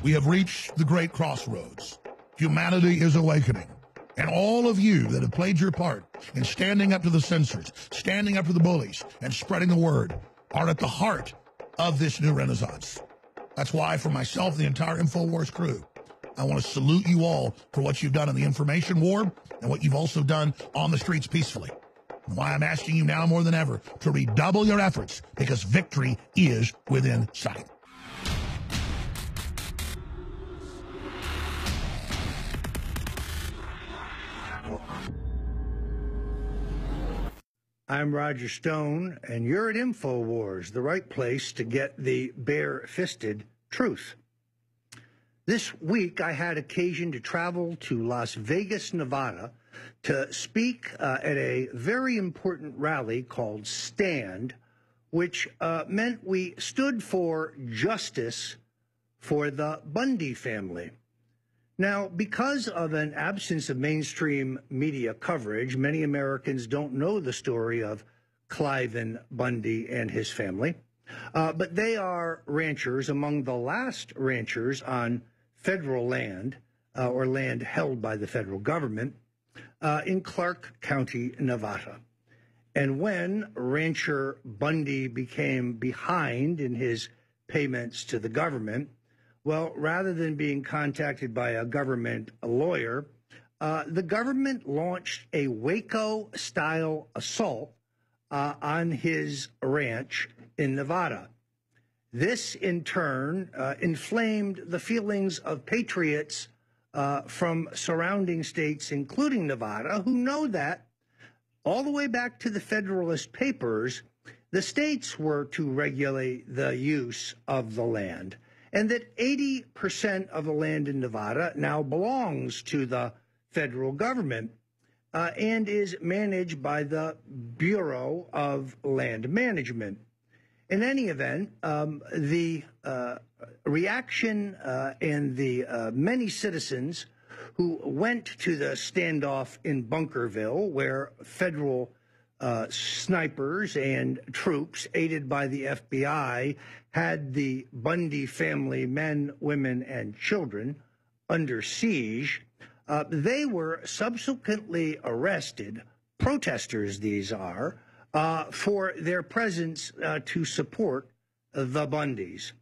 We have reached the great crossroads. Humanity is awakening. And all of you that have played your part in standing up to the censors, standing up to the bullies, and spreading the word are at the heart of this new renaissance. That's why, for myself, the entire InfoWars crew, I want to salute you all for what you've done in the information war and what you've also done on the streets peacefully. And why I'm asking you now more than ever to redouble your efforts, because victory is within sight. I'm Roger Stone, and you're at InfoWars, the right place to get the bare-fisted truth. This week, I had occasion to travel to Las Vegas, Nevada, to speak at a very important rally called STAND, which meant we stood for justice for the Bundy family. Now, because of an absence of mainstream media coverage, many Americans don't know the story of Cliven Bundy and his family, but they are ranchers, among the last ranchers on federal land, or land held by the federal government, in Clark County, Nevada. And when rancher Bundy became behind in his payments to the government, well, rather than being contacted by a government lawyer, the government launched a Waco-style assault on his ranch in Nevada. This, in turn, inflamed the feelings of patriots from surrounding states, including Nevada, who know that all the way back to the Federalist Papers, the states were to regulate the use of the land, and that 80% of the land in Nevada now belongs to the federal government and is managed by the Bureau of Land Management. In any event, the reaction and the many citizens who went to the standoff in Bunkerville, where federal snipers and troops, aided by the FBI, had the Bundy family, men, women, and children, under siege. They were subsequently arrested, protesters these are, for their presence to support the Bundys.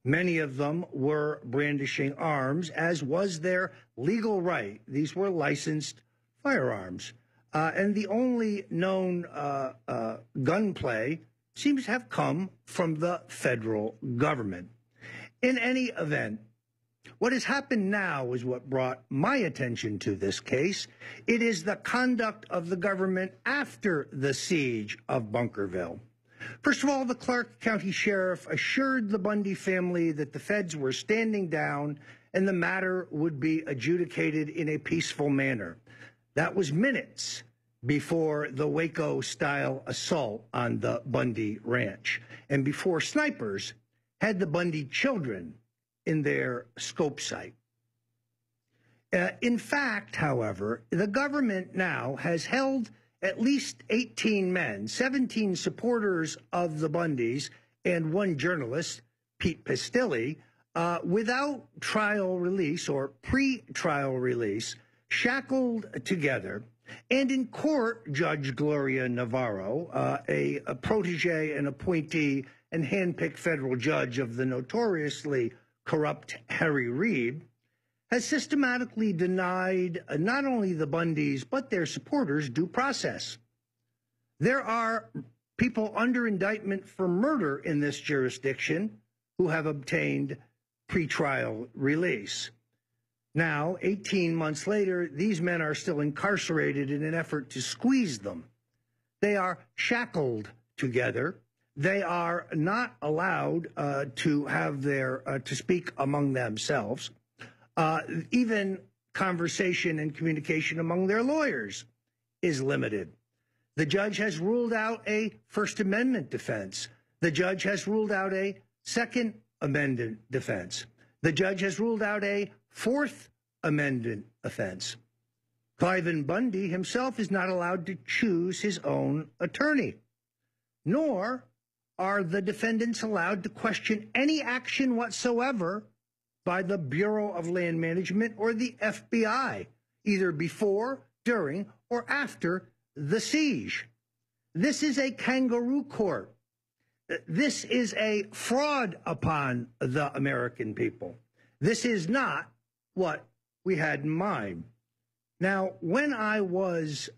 Many of them were brandishing arms, as was their legal right. These were licensed firearms. And the only known gunplay seems to have come from the federal government. In any event, what has happened now is what brought my attention to this case. It is the conduct of the government after the siege of Bunkerville. First of all, the Clark County Sheriff assured the Bundy family that the feds were standing down and the matter would be adjudicated in a peaceful manner. That was minutes before the Waco-style assault on the Bundy ranch, and before snipers had the Bundy children in their scope sight. In fact, however, the government now has held at least 18 men, 17 supporters of the Bundys, and one journalist, Pete Pistilli, without trial release or pre-trial release, shackled together. And in court, Judge Gloria Navarro, a protege and appointee and handpicked federal judge of the notoriously corrupt Harry Reid, has systematically denied not only the Bundys, but their supporters due process. There are people under indictment for murder in this jurisdiction who have obtained pretrial release. Now, 18 months later, these men are still incarcerated in an effort to squeeze them. They are shackled together. They are not allowed to have to speak among themselves. Even conversation and communication among their lawyers is limited. The judge has ruled out a First Amendment defense. The judge has ruled out a Second Amendment defense. The judge has ruled out a Fourth Amendment offense. Cliven Bundy himself is not allowed to choose his own attorney, nor are the defendants allowed to question any action whatsoever by the Bureau of Land Management or the FBI, either before, during, or after the siege. This is a kangaroo court. This is a fraud upon the American people. This is not what we had in mind. Now, when I was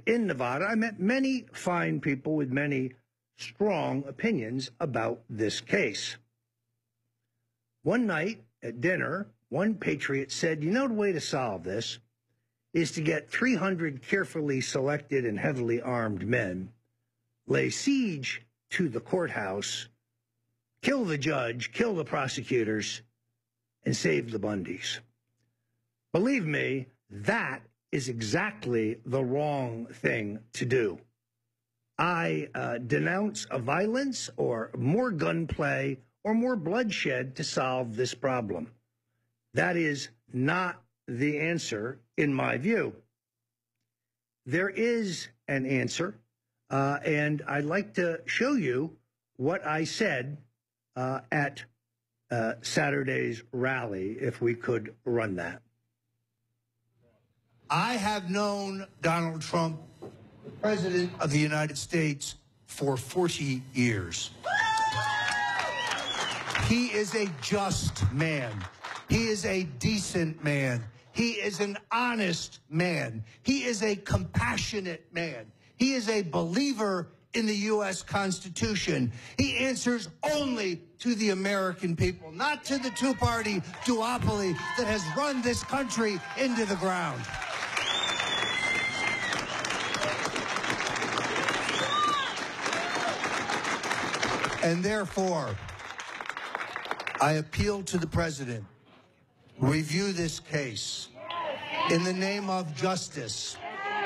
in Nevada, I met many fine people with many strong opinions about this case. One night at dinner, one patriot said, you know, the way to solve this is to get 300 carefully selected and heavily armed men, lay siege to the courthouse, kill the judge, kill the prosecutors, and save the Bundys. Believe me, that is exactly the wrong thing to do. I denounce a violence or more gunplay or more bloodshed to solve this problem. That is not the answer, in my view. There is an answer, and I'd like to show you what I said at Saturday's rally, if we could run that. I have known Donald Trump, the President of the United States, for 40 years. He is a just man. He is a decent man. He is an honest man. He is a compassionate man. He is a believer in the U.S. Constitution. He answers only to the American people, not to the two-party duopoly that has run this country into the ground. And therefore, I appeal to the President, review this case in the name of justice,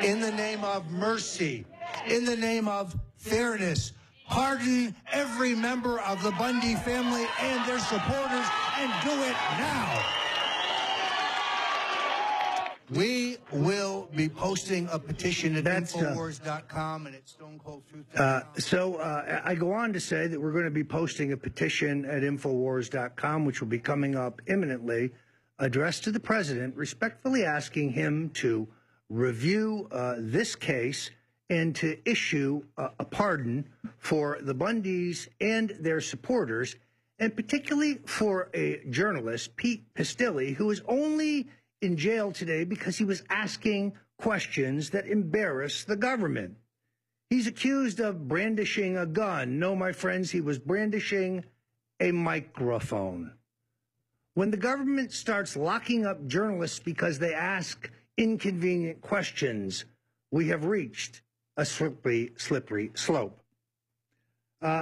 in the name of mercy, in the name of fairness. Pardon every member of the Bundy family and their supporters, and do it now. We will be posting a petition at Infowars.com and at StoneColdTruth.com. I go on to say that we're going to be posting a petition at Infowars.com, which will be coming up imminently, addressed to the President, respectfully asking him to review this case and to issue a pardon for the Bundys and their supporters, and particularly for a journalist, Pete Pistilli, who is only in jail today because he was asking questions that embarrass the government. He's accused of brandishing a gun. No, my friends, he was brandishing a microphone. When the government starts locking up journalists because they ask inconvenient questions, we have reached a slippery slope.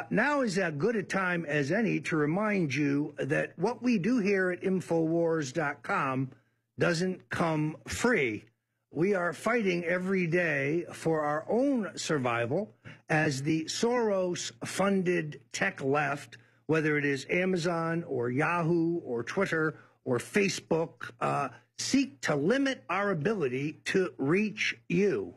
Now is as good a time as any to remind you that what we do here at Infowars.com doesn't come free. We are fighting every day for our own survival as the Soros-funded tech left, whether it is Amazon or Yahoo or Twitter or Facebook, seek to limit our ability to reach you.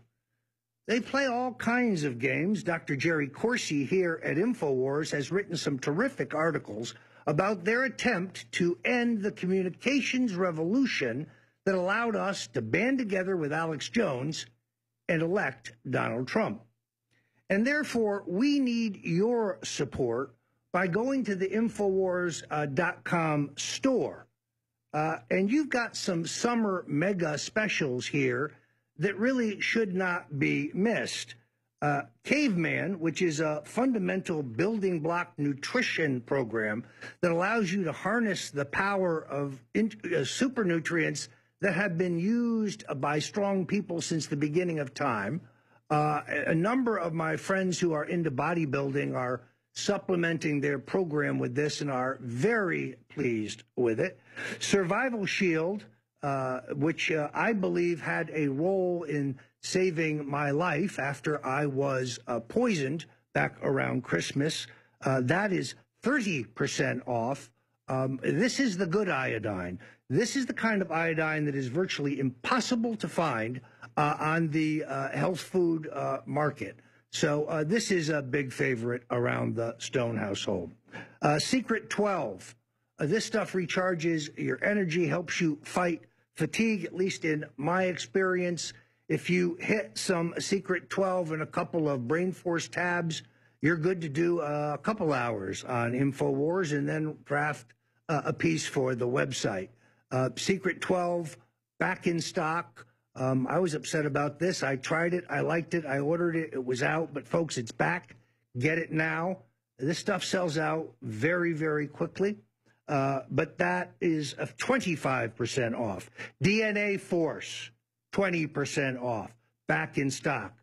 They play all kinds of games. Dr. Jerry Corsi here at Infowars has written some terrific articles about their attempt to end the communications revolution that allowed us to band together with Alex Jones and elect Donald Trump. And therefore, we need your support by going to the Infowars.com store. And you've got some summer mega specials here that really should not be missed. Caveman, which is a fundamental building block nutrition program that allows you to harness the power of super nutrients that have been used by strong people since the beginning of time. A number of my friends who are into bodybuilding are supplementing their program with this and are very pleased with it. Survival Shield, which I believe had a role in saving my life after I was poisoned back around Christmas. That is 30% off. This is the good iodine. This is the kind of iodine that is virtually impossible to find on the health food market. So this is a big favorite around the Stone household. Secret 12. This stuff recharges your energy, helps you fight fatigue, at least in my experience. If you hit some Secret 12 and a couple of Brain Force tabs, you're good to do a couple hours on InfoWars and then draft a piece for the website. Secret 12, back in stock. I was upset about this. I tried it. I liked it. I ordered it. It was out. But, folks, it's back. Get it now. This stuff sells out very, very quickly. But that is 25% off. DNA Force, 20% off. Back in stock.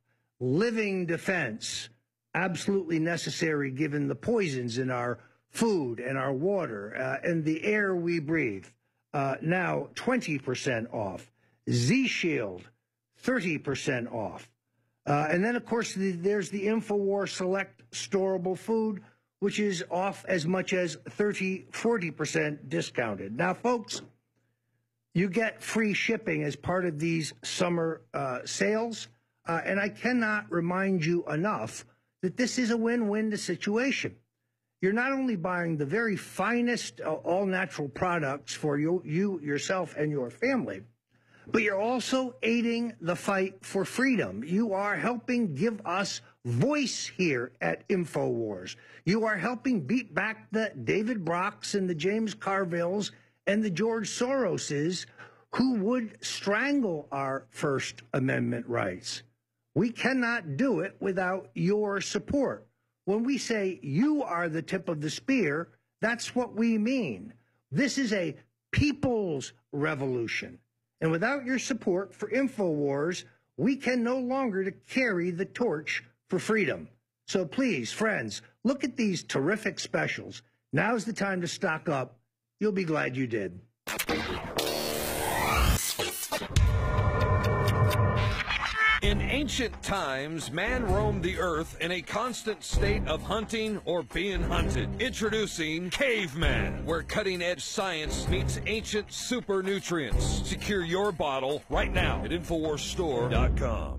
Living Defense, absolutely necessary given the poisons in our food and our water and the air we breathe. Now 20% off. Z-Shield, 30% off. And then, of course, there's the InfoWars Select Storable Food, which is off as much as 40% discounted. Now, folks, you get free shipping as part of these summer sales. And I cannot remind you enough that this is a win-win situation. You're not only buying the very finest all-natural products for you, yourself, and your family, but you're also aiding the fight for freedom. You are helping give us voice here at InfoWars. You are helping beat back the David Brocks and the James Carvilles and the George Soroses who would strangle our First Amendment rights. We cannot do it without your support. When we say you are the tip of the spear, that's what we mean. This is a people's revolution. And without your support for InfoWars, we can no longer carry the torch for freedom. So please, friends, look at these terrific specials. Now's the time to stock up. You'll be glad you did. In ancient times, man roamed the earth in a constant state of hunting or being hunted. Introducing Caveman, where cutting-edge science meets ancient super nutrients. Secure your bottle right now at InfoWarsStore.com.